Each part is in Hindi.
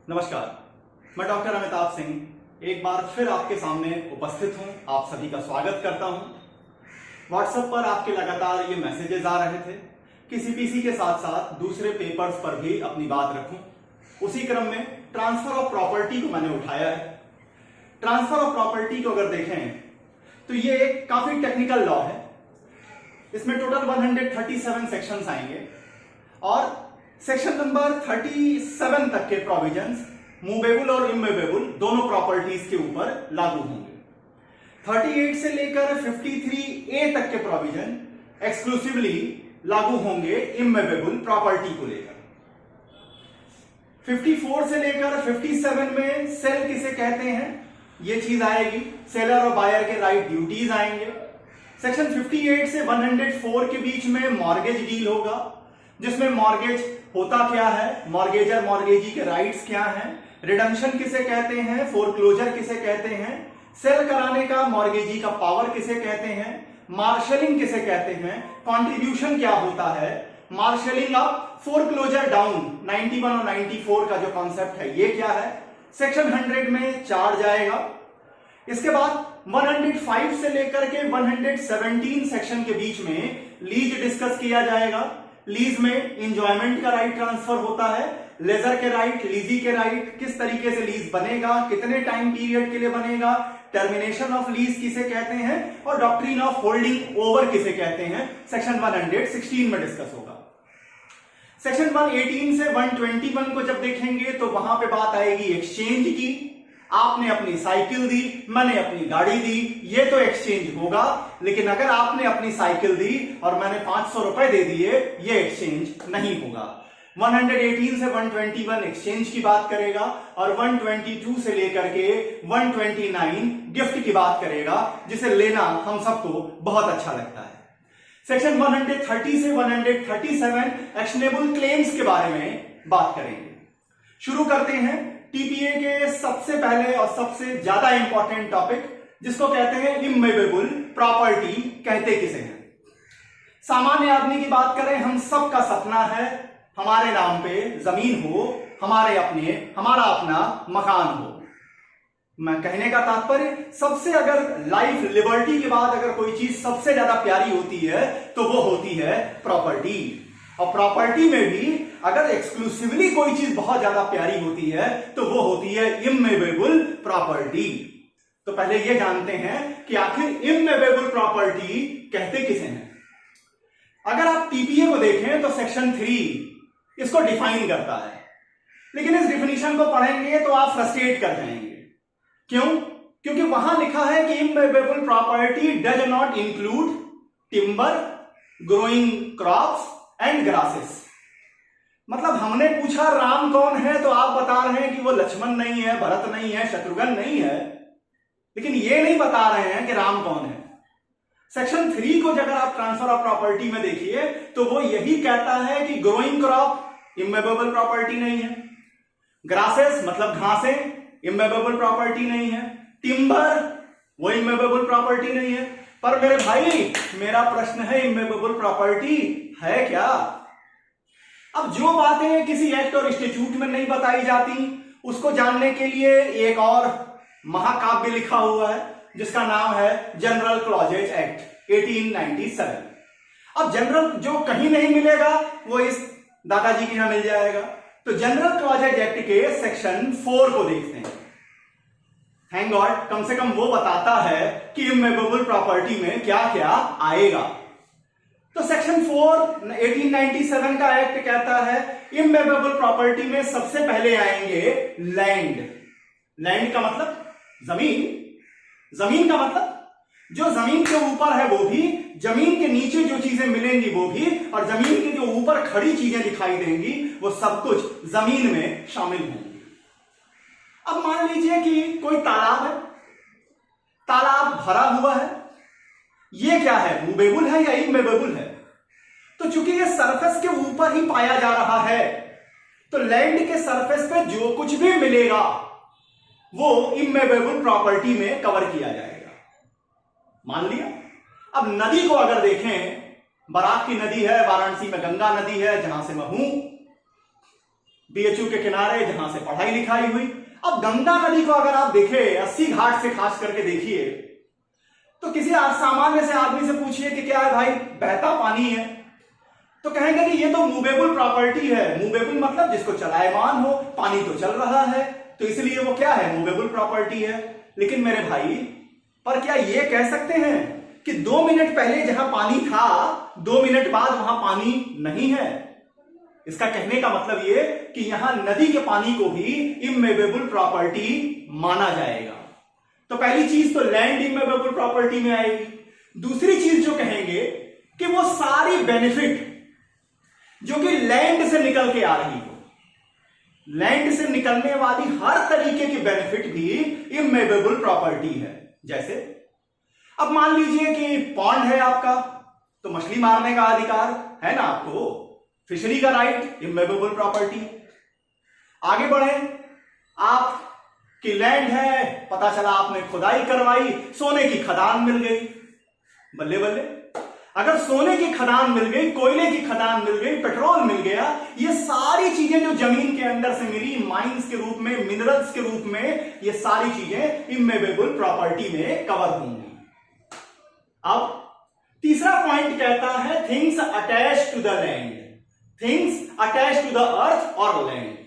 नमस्कार, मैं डॉक्टर अमिताभ सिंह एक बार फिर आपके सामने उपस्थित हूं। आप सभी का स्वागत करता हूं। व्हाट्सएप पर आपके लगातार ये मैसेजेस आ रहे थे कि सीपीसी के साथ साथ दूसरे पेपर्स पर भी अपनी बात रखूं। उसी क्रम में ट्रांसफर ऑफ प्रॉपर्टी को मैंने उठाया है। ट्रांसफर ऑफ प्रॉपर्टी को अगर देखें तो ये एक काफी टेक्निकल लॉ है। इसमें टोटल 137 सेक्शंस आएंगे और सेक्शन नंबर 37 तक के प्रोविजंस मूवेबल और इमूवेबल दोनों प्रॉपर्टीज के ऊपर लागू होंगे। 38 से लेकर 53A तक के प्रोविजन एक्सक्लूसिवली लागू होंगे इमूवेबल प्रॉपर्टी को लेकर। 54 से लेकर 57 में सेल किसे कहते हैं ये चीज आएगी। सेलर और बायर के राइट ड्यूटीज आएंगे। सेक्शन 58 से 104 के बीच में मॉर्गेज डील होगा, जिसमें मॉर्गेज होता क्या है, मॉर्गेजर मॉर्गेजी के राइट्स क्या हैं, रिडम्पशन किसे कहते हैं, फोरक्लोजर किसे कहते हैं, सेल कराने का मॉर्गेजी का पावर किसे कहते हैं, मार्शलिंग किसे कहते हैं, कंट्रीब्यूशन क्या होता है, मार्शलिंग अप फोरक्लोजर डाउन 91 और 94 का जो कॉन्सेप्ट है ये क्या है। सेक्शन 100 में चार्ज जाएगा। इसके बाद 105 से लेकर के 117 सेक्शन के बीच में लीज डिस्कस किया जाएगा। लीज में इंजॉयमेंट का राइट ट्रांसफर होता है, लेजर के राइट, लीजी के राइट, किस तरीके से लीज बनेगा, कितने टाइम पीरियड के लिए बनेगा, टर्मिनेशन ऑफ लीज किसे कहते हैं और डॉक्ट्रिन ऑफ होल्डिंग ओवर किसे कहते हैं, सेक्शन 116 में डिस्कस होगा। सेक्शन 118 से 121 को जब देखेंगे तो वहां पे बात आएगी एक्सचेंज की। आपने अपनी साइकिल दी, मैंने अपनी गाड़ी दी, ये तो एक्सचेंज होगा। लेकिन अगर आपने अपनी साइकिल दी और मैंने 500 रुपए दे दिए, ये एक्सचेंज नहीं होगा। 118 से 121 एक्सचेंज की बात करेगा और 122 से लेकर के 129 गिफ्ट की बात करेगा, जिसे लेना हम सबको बहुत अच्छा लगता है। सेक्शन 130 से 137 एक्शनेबल क्लेम्स के बारे में बात करेंगे। शुरू करते हैं टीपीए के सबसे पहले और सबसे ज्यादा इंपॉर्टेंट टॉपिक, जिसको कहते हैं इमूवेबल प्रॉपर्टी। कहते किसे हैं? सामान्य आदमी की बात करें, हम सबका सपना है हमारे नाम पे जमीन हो, हमारा अपना मकान हो। मैं कहने का तात्पर्य, सबसे अगर लाइफ लिबर्टी के बाद अगर कोई चीज सबसे ज्यादा प्यारी होती है तो वो होती है प्रॉपर्टी। और प्रॉपर्टी में भी अगर एक्सक्लूसिवली कोई चीज बहुत ज्यादा प्यारी होती है तो वो होती है इमूवेबल प्रॉपर्टी। तो पहले ये जानते हैं कि आखिर इमूवेबल प्रॉपर्टी कहते किसे हैं। अगर आप टीपीए को देखें तो सेक्शन 3 इसको डिफाइन करता है, लेकिन इस डिफिनीशन को पढ़ेंगे तो आप फ्रस्ट्रेट कर जाएंगे। क्यों? क्योंकि वहां लिखा है कि immovable property does not include timber, growing crops and grasses. मतलब हमने पूछा राम कौन है तो आप बता रहे हैं कि वो लक्ष्मण नहीं है, भरत नहीं है, शत्रुघ्न नहीं है, लेकिन ये नहीं बता रहे हैं कि राम कौन है। सेक्शन 3 को अगर आप ट्रांसफर ऑफ प्रॉपर्टी में देखिए तो वो यही कहता है कि ग्रोइंग क्रॉप इमूवेबल प्रॉपर्टी नहीं है, ग्रासेस मतलब घासें इमूवेबल प्रॉपर्टी नहीं है, टिम्बर वो इमूवेबल प्रॉपर्टी नहीं है। पर मेरे भाई, मेरा प्रश्न है इमूवेबल प्रॉपर्टी है क्या? अब जो बातें किसी एक्ट और स्टैट्यूट में नहीं बताई जाती, उसको जानने के लिए एक और महाकाव्य लिखा हुआ है जिसका नाम है जनरल क्लॉजेज एक्ट 1897। अब जनरल जो कहीं नहीं मिलेगा वो इस दादाजी के यहां मिल जाएगा। तो जनरल क्लॉजेज एक्ट के सेक्शन 4 को देखते हैं। थैंक गॉड, कम से कम वो बताता है कि इमूवेबल प्रॉपर्टी में क्या क्या आएगा। तो सेक्शन 4 1897 का एक्ट कहता है इमूवेबल प्रॉपर्टी में सबसे पहले आएंगे लैंड। लैंड का मतलब जमीन, जमीन का मतलब जो जमीन के ऊपर है वो भी, जमीन के नीचे जो चीजें मिलेंगी वो भी, और जमीन के जो ऊपर खड़ी चीजें दिखाई देंगी वो सब कुछ जमीन में शामिल होंगी। अब मान लीजिए कि कोई तालाब है, तालाब भरा हुआ है, ये क्या है, मूवेबल है या इमूवेबल है? तो चूंकि ये सरफेस के ऊपर ही पाया जा रहा है तो लैंड के सरफेस पे जो कुछ भी मिलेगा वो इमूवेबल प्रॉपर्टी में कवर किया जाएगा। मान लिया। अब नदी को अगर देखें, बराक की नदी है, वाराणसी में गंगा नदी है जहां से मैं हूं, बीएचयू के किनारे जहां से पढ़ाई लिखाई हुई। अब गंगा नदी को अगर आप देखें 80 घाट से खास करके देखिए, तो किसी सामान्य से आदमी से पूछिए कि क्या है भाई, बहता पानी है, तो कहेंगे कि ये तो मूवेबल प्रॉपर्टी है। मूवेबल मतलब जिसको चलायमान हो, पानी तो चल रहा है, तो इसलिए वो क्या है, मूवेबल प्रॉपर्टी है। लेकिन मेरे भाई, पर क्या ये कह सकते हैं कि 2 मिनट पहले जहां पानी था 2 मिनट बाद वहां पानी नहीं है? इसका कहने का मतलब ये कि यहां नदी के पानी को भी इमूवेबल प्रॉपर्टी माना जाएगा। तो पहली चीज तो लैंड इमूवेबल प्रॉपर्टी में आएगी। दूसरी चीज जो कहेंगे कि वो सारी बेनिफिट जो कि लैंड से निकल के आ रही हो, लैंड से निकलने वाली हर तरीके की बेनिफिट भी इमूवेबल प्रॉपर्टी है। जैसे अब मान लीजिए कि पॉन्ड है आपका, तो मछली मारने का अधिकार है ना आपको, फिशरी का राइट, इमूवेबल प्रॉपर्टी। आगे बढ़े, आप की लैंड है, पता चला आपने खुदाई करवाई, सोने की खदान मिल गई, बल्ले बल्ले। अगर सोने की खदान मिल गई, कोयले की खदान मिल गई, पेट्रोल मिल गया, ये सारी चीजें जो जमीन के अंदर से मिली माइंस के रूप में, मिनरल्स के रूप में, ये सारी चीजें इमूवेबल प्रॉपर्टी में कवर होंगी। अब तीसरा पॉइंट कहता है things attach to the land, things attach to the earth और लैंड,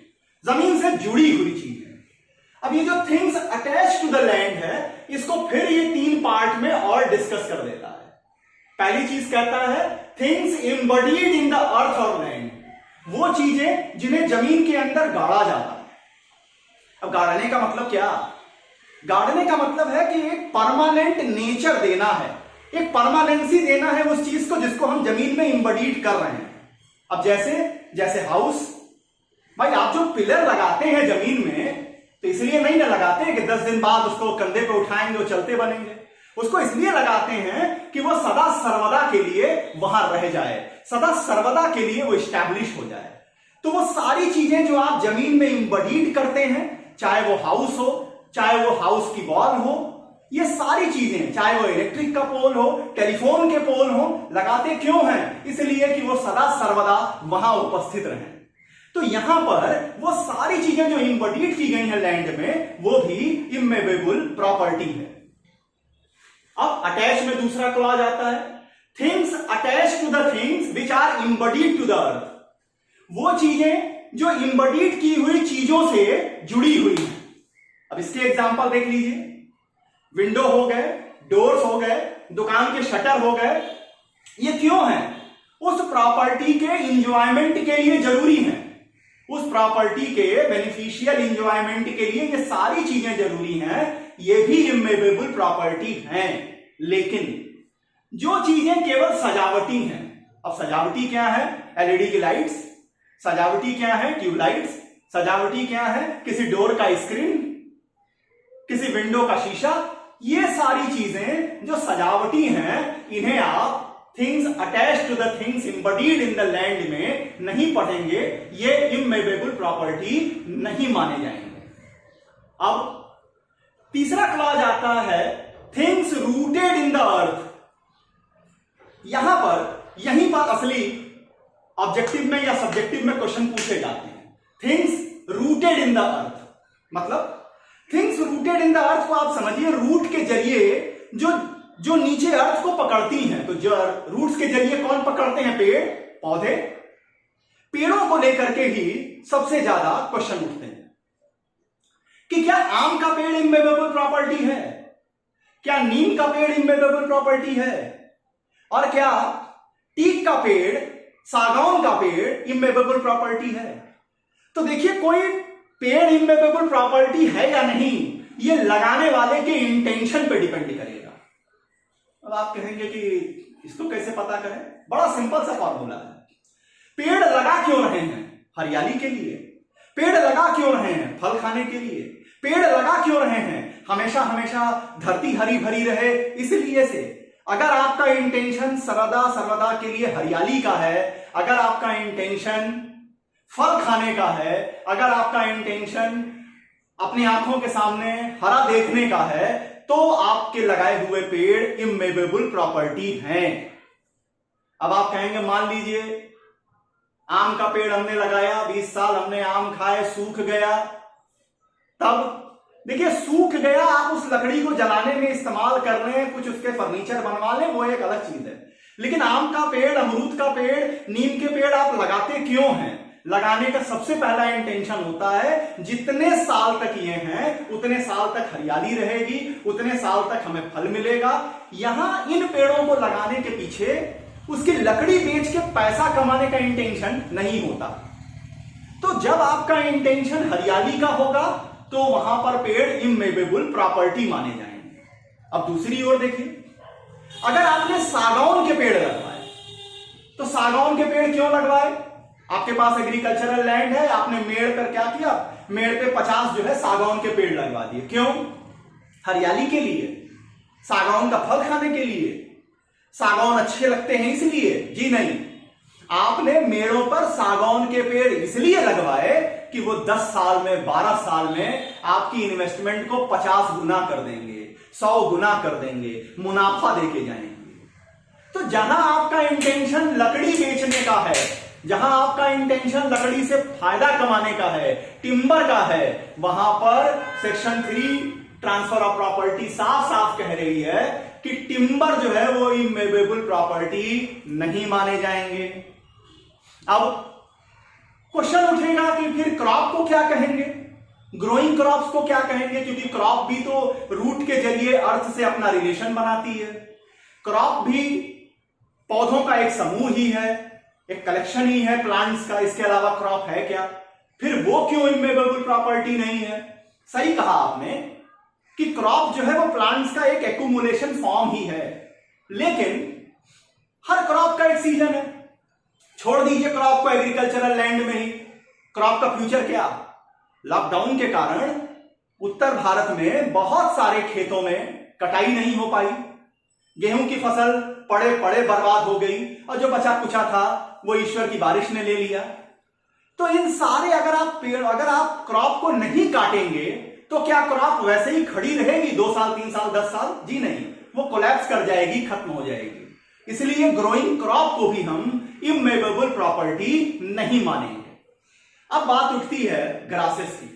जमीन से जुड़ी हुई चीजें। अब ये जो things attach to the land है, इसको फिर ये 3 पार्ट में और डिस्कस कर देता है। पहली चीज कहता है things embedded in the earth और लैंड, वो चीजें जिन्हें जमीन के अंदर गाड़ा जाता है। अब गाड़ने का मतलब क्या? गाड़ने का मतलब है कि एक परमानेंट नेचर देना है, एक परमानेंसी देना है उस चीज को जिसको हम जमीन में एम्बडीड कर रहे हैं। अब जैसे हाउस, भाई आप जो पिलर लगाते हैं जमीन में, तो इसलिए नहीं ना लगाते हैं कि 10 दिन बाद उसको कंधे पे उठाएंगे वो चलते बनेंगे। उसको इसलिए लगाते हैं कि वो सदा सर्वदा के लिए वहां रह जाए, सदा सर्वदा के लिए वो इस्टेब्लिश हो जाए। तो वो सारी चीजें जो आप जमीन में इम्बडीड करते हैं, चाहे वो हाउस हो, चाहे वो हाउस की वॉल हो, ये सारी चीजें, चाहे वो इलेक्ट्रिक का पोल हो, टेलीफोन के पोल हो, लगाते क्यों हैं? इसलिए कि वो सदा सर्वदा वहां उपस्थित रहें। तो यहां पर वो सारी चीजें जो इम्बडीड की गई हैं लैंड में, वो भी इमूवेबल प्रॉपर्टी है। अब अटैच में दूसरा क्लॉज आता है things attach to the things which are embedded to the earth, वो चीजें जो इम्बडीड की हुई चीजों से जुड़ी हुई हैं। अब इसके एग्जांपल देख लीजिए, विंडो हो गए, डोर्स हो गए, दुकान के शटर हो गए, ये क्यों है? उस प्रॉपर्टी के इंजॉयमेंट के लिए जरूरी है, उस प्रॉपर्टी के बेनिफिशियल इंजॉयमेंट के लिए ये सारी चीजें जरूरी हैं, ये भी इमूवेबल प्रॉपर्टी हैं। लेकिन जो चीजें केवल सजावटी हैं, अब सजावटी क्या है? एलईडी की लाइट्स, सजावटी क्या है? ट्यूबलाइट्स, सजावटी क्या है? किसी डोर का स्क्रीन, किसी विंडो का शीशा, ये सारी चीजें जो सजावटी हैं, इन्हें आप things attach to the things embedded in the land में नहीं पढ़ेंगे, ये इमूवेबल प्रॉपर्टी नहीं माने जाएंगे। अब तीसरा क्लॉज आता है थिंग्स रूटेड इन द अर्थ। यहीं पर असली ऑब्जेक्टिव में या सब्जेक्टिव में क्वेश्चन पूछे जाते हैं। Things rooted in the earth मतलब things rooted in the earth को आप समझिए, रूट के जरिए जो नीचे अर्थ को पकड़ती हैं। तो जो रूट्स के जरिए कौन पकड़ते हैं? पेड़ पौधे। पेड़ों को लेकर के ही सबसे ज्यादा क्वेश्चन उठते हैं कि क्या आम का पेड़ इमूवेबल प्रॉपर्टी है, क्या नीम का पेड़ इमूवेबल प्रॉपर्टी है, और क्या टीक का पेड़, सागौन का पेड़ इमूवेबल प्रॉपर्टी है। तो देखिए, कोई पेड़ इमूवेबल प्रॉपर्टी है या नहीं, ये लगाने वाले के इंटेंशन पे डिपेंड करेगा। अब आप कहेंगे कि इसको कैसे पता करें? बड़ा सिंपल सा फॉर्मूला है। पेड़ लगा क्यों रहे हैं? हरियाली के लिए। पेड़ लगा क्यों रहे हैं? फल खाने के लिए। पेड़ लगा क्यों रहे हैं? हमेशा हमेशा धरती हरी भरी रहे, इसलिए से। अगर आपका इंटेंशन सर्वदा के लिए हरियाली का है, अगर आपका इंटेंशन फल खाने का है, अगर आपका इंटेंशन अपनी आंखों के सामने हरा देखने का है, तो आपके लगाए हुए पेड़ इमूवेबल प्रॉपर्टी हैं। अब आप कहेंगे, मान लीजिए आम का पेड़ हमने लगाया, 20 साल हमने आम खाए, सूख गया, तब देखिए सूख गया, आप उस लकड़ी को जलाने में इस्तेमाल कर रहे हैं, कुछ उसके फर्नीचर बनवा लें, वो एक अलग चीज है। लेकिन आम का पेड़, अमरूद का पेड़, नीम के पेड़ आप लगाते क्यों हैं? लगाने का सबसे पहला इंटेंशन होता है जितने साल तक ये हैं उतने साल तक हरियाली रहेगी, उतने साल तक हमें फल मिलेगा। यहां इन पेड़ों को लगाने के पीछे उसकी लकड़ी बेच के पैसा कमाने का इंटेंशन नहीं होता। तो जब आपका इंटेंशन हरियाली का होगा तो वहां पर पेड़ इमूवेबल प्रॉपर्टी माने जाएंगे। अब दूसरी ओर देखिए, अगर आपने सागौन के पेड़ लगवाए, तो सागौन के पेड़ क्यों लगवाए? आपके पास एग्रीकल्चरल लैंड है, आपने मेड़ पर क्या किया, मेड़ पे 50 जो है सागौन के पेड़ लगवा दिए। क्यों? हरियाली के लिए, सागौन का फल खाने के लिए, सागौन अच्छे लगते हैं इसलिए? जी नहीं, आपने मेड़ों पर सागौन के पेड़ इसलिए लगवाए कि वो 10 साल में, 12 साल में आपकी इन्वेस्टमेंट को 50 गुना कर देंगे, 100 गुना कर देंगे, मुनाफा देके जाएंगे। तो जहां आपका इंटेंशन लकड़ी बेचने का है, जहां आपका इंटेंशन लकड़ी से फायदा कमाने का है, टिम्बर का है, वहां पर सेक्शन 3 ट्रांसफर ऑफ प्रॉपर्टी साफ साफ कह रही है कि टिम्बर जो है वो इमूवेबल प्रॉपर्टी नहीं माने जाएंगे। अब क्वेश्चन उठेगा कि फिर क्रॉप को क्या कहेंगे, ग्रोइंग क्रॉप्स को क्या कहेंगे? क्योंकि क्रॉप भी तो रूट के जरिए अर्थ से अपना रिलेशन बनाती है। क्रॉप भी पौधों का एक समूह ही है, एक कलेक्शन ही है प्लांट्स का, इसके अलावा क्रॉप है क्या? फिर वो क्यों इमूवेबल प्रॉपर्टी नहीं है? सही कहा आपने कि क्रॉप जो है वो प्लांट्स का एक एक्यूमुलेशन फॉर्म ही है, लेकिन हर क्रॉप का एक सीजन है। छोड़ दीजिए क्रॉप को एग्रीकल्चरल लैंड में ही, क्रॉप का फ्यूचर क्या? लॉकडाउन के कारण उत्तर भारत में बहुत सारे खेतों में कटाई नहीं हो पाई, गेहूं की फसल पड़े पड़े बर्बाद हो गई, और जो बचा कुचा था वो ईश्वर की बारिश ने ले लिया। तो इन सारे अगर आप क्रॉप को नहीं काटेंगे तो क्या क्रॉप वैसे ही खड़ी रहेगी 2 साल, 3 साल, 10 साल? जी नहीं, वो कोलैप्स कर जाएगी, खत्म हो जाएगी। इसलिए ग्रोइंग क्रॉप को भी हम इमूवेबल प्रॉपर्टी नहीं मानेंगे। अब बात उठती है ग्रासेस की।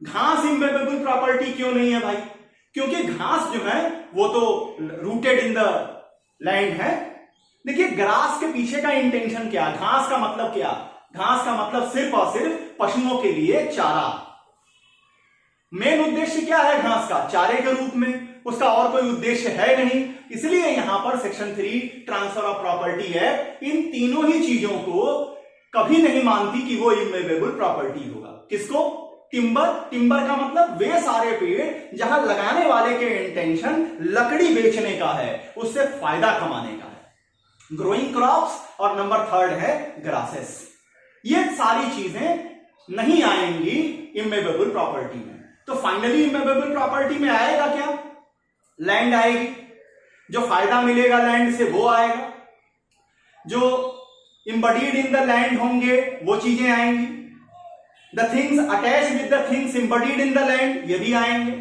घास इमूवेबल प्रॉपर्टी क्यों नहीं है भाई? क्योंकि घास जो है वो तो रूटेड इन द लैंड है। देखिए ग्रास के पीछे का इंटेंशन क्या? घास का मतलब क्या? घास का मतलब सिर्फ और सिर्फ पशुओं के लिए चारा। मेन उद्देश्य क्या है घास का? चारे के रूप में, उसका और कोई उद्देश्य है नहीं। इसलिए यहां पर सेक्शन 3 ट्रांसफर ऑफ प्रॉपर्टी है इन तीनों ही चीजों को कभी नहीं मानती कि वो इमूवेबल प्रॉपर्टी होगा। किसको? टिम्बर। टिम्बर का मतलब वे सारे पेड़ जहां लगाने वाले के इंटेंशन लकड़ी बेचने का है, उससे फायदा कमाने का है। ग्रोइंग क्रॉप्स और नंबर 3 है ग्रासेस। ये सारी चीजें नहीं आएंगी इमूवेबल प्रॉपर्टी में। तो फाइनली इमूवेबल प्रॉपर्टी में आएगा क्या? लैंड आएगी, जो फायदा मिलेगा लैंड से वो आएगा, जो इम्बडीड इन द लैंड होंगे वो चीजें आएंगी, the things attach with the things embedded in the land ये भी आएंगे,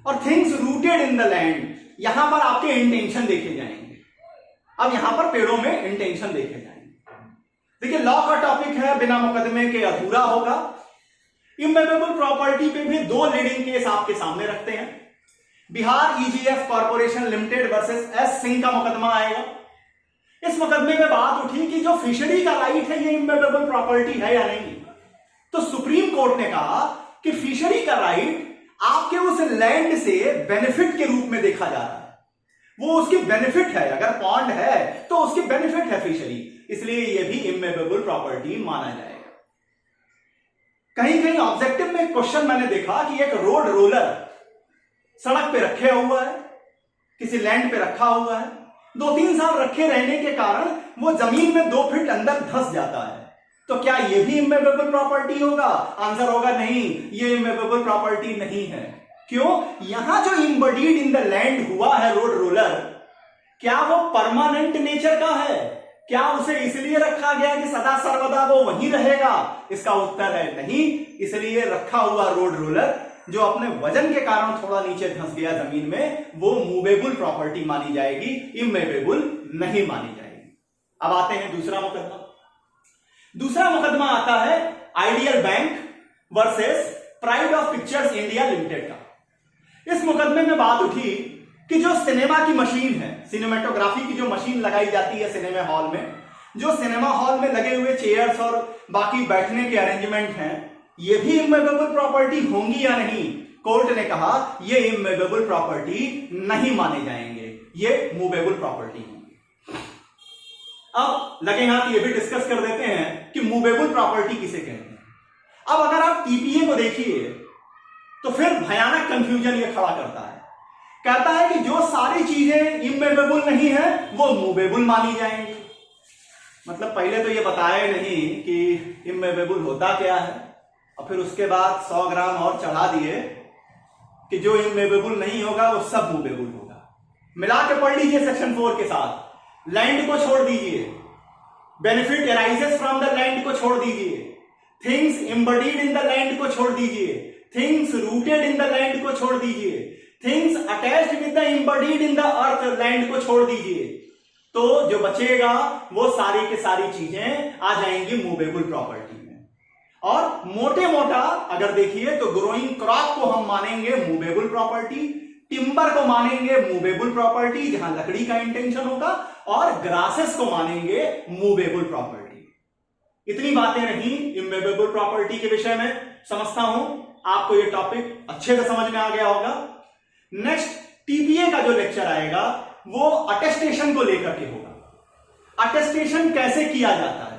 और things rooted in the land, यहां पर आपके इंटेंशन देखे जाएंगे। अब यहां पर पेड़ों में इंटेंशन देखे जाएंगे। देखिए लॉ का टॉपिक है, बिना मुकदमे के अधूरा होगा। इमूवेबल प्रॉपर्टी पे भी 2 लीडिंग केस आपके सामने रखते हैं। Bihar EGF corporation limited versus S Singh का मुकदमा आएगा। इस मुकदमे में बात उठी कि जो फिशरी का राइट है ये इमूवेबल प्रॉपर्टी है या नहीं। तो सुप्रीम कोर्ट ने कहा कि फिशरी का राइट आपके उस लैंड से बेनिफिट के रूप में देखा जा रहा है, वो उसकी बेनिफिट है। अगर पॉन्ड है तो उसकी बेनिफिट है फिशरी, इसलिए यह भी इमूवेबल प्रॉपर्टी माना जाएगा। कहीं कहीं ऑब्जेक्टिव में क्वेश्चन मैंने देखा कि एक रोड रोलर सड़क पे रखे हुआ है, किसी लैंड पे रखा हुआ है, 2-3 साल रखे रहने के कारण वो जमीन में 2 फीट अंदर धंस जाता है। तो क्या ये भी इमूवेबल प्रॉपर्टी होगा? आंसर होगा नहीं, ये इमूवेबल प्रॉपर्टी नहीं है। क्यों? यहां जो इम्बडीड इन द लैंड हुआ है रोड रोलर, क्या वो परमानेंट नेचर का है? क्या उसे इसलिए रखा गया कि सदा सर्वदा वो वहीं रहेगा? इसका उत्तर है नहीं। इसलिए रखा हुआ रोड रोलर जो अपने वजन के कारण थोड़ा नीचे धंस गया जमीन में, वो मूवेबल प्रॉपर्टी मानी जाएगी, इमूवेबल नहीं मानी जाएगी। अब आते हैं दूसरा मुकदमा। दूसरा मुकदमा आता है ideal bank versus pride of pictures India limited का। इस मुकदमे में बात उठी कि जो सिनेमा की मशीन है, सिनेमेटोग्राफी की जो मशीन लगाई जाती है सिनेमा हॉल में, जो सिनेमा हॉल में लगे हुए चेयर्स और बाकी बैठने के अरेंजमेंट हैं, ये भी इमूवेबल प्रॉपर्टी होंगी या नहीं? कोर्ट ने कहा ये इमूवेबल प्रॉपर्टी नहीं माने जाएंगे, ये मूवेबल प्रॉपर्टी होंगी। अब लगे हाथ ये भी डिस्कस कर देते हैं कि मूवेबल प्रॉपर्टी किसे कहते हैं। अब अगर आप टीपीए को देखिए तो फिर भयानक कंफ्यूजन ये खड़ा करता है। कहता है कि जो सारी चीजें इमूवेबल नहीं है वो मूवेबल मानी जाएंगी। मतलब पहले तो ये बताया नहीं कि इमूवेबल होता क्या है, और फिर उसके बाद 100 ग्राम और चढ़ा दिए कि जो इमूवेबल नहीं होगा वो सब मूवेबल होगा। मिला के पढ़ लीजिए सेक्शन 4 के साथ। लैंड को छोड़ दीजिए, benefit arises from the land को छोड़ दीजिए, things embedded in the land को छोड़ दीजिए, things rooted in the land को छोड़ दीजिए, things attached with the embedded in the earth land को छोड़ दीजिए, तो जो बचेगा वो सारी की सारी चीजें आ जाएंगी मूवेबल प्रॉपर्टी में। और मोटे मोटा अगर देखिए तो ग्रोइंग क्रॉप को हम मानेंगे मूवेबल प्रॉपर्टी, टिम्बर को मानेंगे मूवेबल प्रॉपर्टी जहां लकड़ी का इंटेंशन होगा, और ग्रासेस को मानेंगे मूवेबल प्रॉपर्टी। इतनी बातें रही इमूवेबल प्रॉपर्टी के विषय में। समझता हूं आपको ये टॉपिक अच्छे से समझ में आ गया होगा। नेक्स्ट टीपीए का जो लेक्चर आएगा वो अटेस्टेशन को लेकर के होगा। अटेस्टेशन कैसे किया जाता है?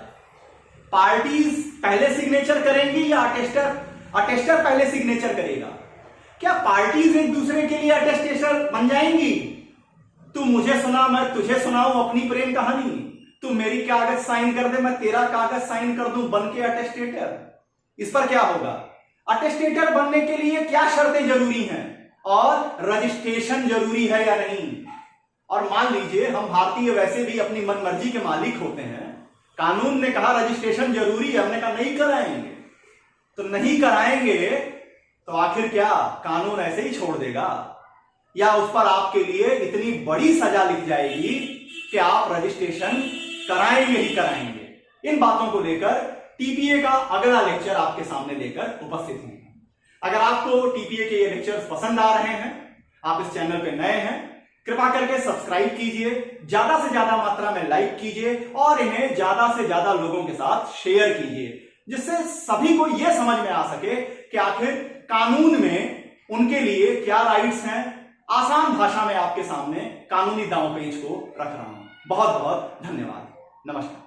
पार्टीज पहले सिग्नेचर करेंगी या अटेस्टर पहले सिग्नेचर करेगा? क्या पार्टीज एक दूसरे के लिए अटेस्टेशन बन जाएंगी? तू मुझे सुना, मैं तुझे सुनाऊं अपनी प्रेम कहानी, तू मेरी कागज साइन कर दे, मैं तेरा कागज साइन कर दूं, बन के अटेस्टेटर। इस पर क्या होगा? अटेस्टेटर बनने के लिए क्या शर्तें जरूरी हैं और रजिस्ट्रेशन जरूरी है या नहीं? और मान लीजिए हम भारतीय वैसे भी अपनी मनमर्जी के मालिक होते हैं, कानून ने कहा रजिस्ट्रेशन जरूरी है, हमने कहा नहीं कराएंगे, तो नहीं कराएंगे तो आखिर क्या कानून ऐसे ही छोड़ देगा, या उस पर आपके लिए इतनी बड़ी सजा लिख जाएगी कि आप रजिस्ट्रेशन कराएंगे ही कराएंगे? इन बातों को लेकर टीपीए का अगला लेक्चर आपके सामने लेकर उपस्थित होंगे। अगर आपको टीपीए के ये लेक्चर्स पसंद आ रहे हैं, आप इस चैनल पे नए हैं, कृपा करके सब्सक्राइब कीजिए, ज्यादा से ज्यादा मात्रा में लाइक कीजिए और इन्हें ज्यादा से ज्यादा लोगों के साथ शेयर कीजिए, जिससे सभी को यह समझ में आ सके कि आखिर कानून में उनके लिए क्या राइट्स हैं। आसान भाषा में आपके सामने कानूनी दांव पेच को रख रहा हूं। बहुत बहुत धन्यवाद। नमस्कार।